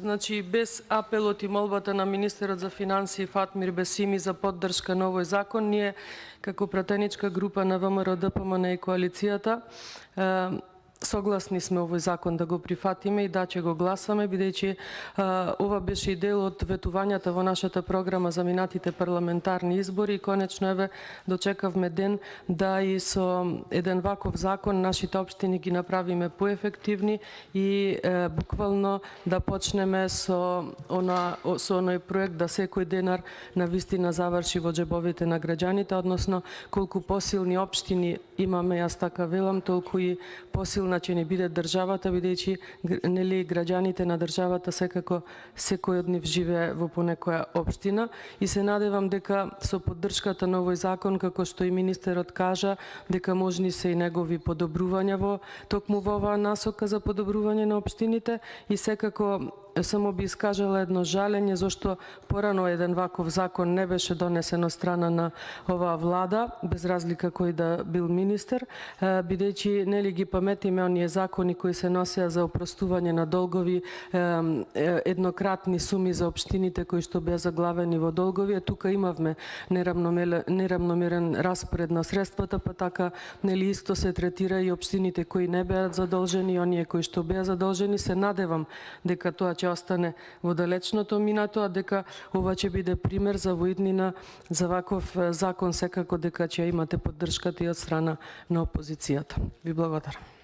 значи без апелот и молбата на министерот за финансии Фатмир Бесими за поддршка на овој закон, ние како пратеничка група на ВМРО, ДПМН и коалицијата согласни сме овој закон да го прифатиме и да ќе го гласаме, бидејќи ова беше и дел од ветувањата во нашата програма за минатите парламентарни избори и конечно еве дочекавме ден да и со еден ваков закон нашите општини ги направиме поефективни и буквално да почнеме со оној проект да секој денар на вистина заврши во џебовите на граѓаните, односно колку посилни општини имаме, јас така велам, толку и посилна ќе ни биде државата, бидејќи нели граѓаните на државата секако секој од нив живее во понекоја општина и се надевам дека со поддршката на овој закон, како што и министерот кажа, дека можни се и негови подобрувања во токму во оваа насока за подобрување на општините и секако само би искажала едно жалење зашто порано еден ваков закон не беше донесен од страна на оваа влада, без разлика кој да бил министер, бидејќи нели ги паметиме оние закони кои се носеа за опростување на долгови, еднократни суми за општините кои што беа заглавени во долгови, тука имавме неравномерен распоред на средствата, па така нели исто се третира и општините кои не беа задолжени и оние кои што беа задолжени. Се надевам дека тоа ќе остане во далечното минато, а дека ова ќе биде пример за воиднина за ваков закон, секако дека ќе имате поддршката и од страна на опозицијата. Ви благодарам.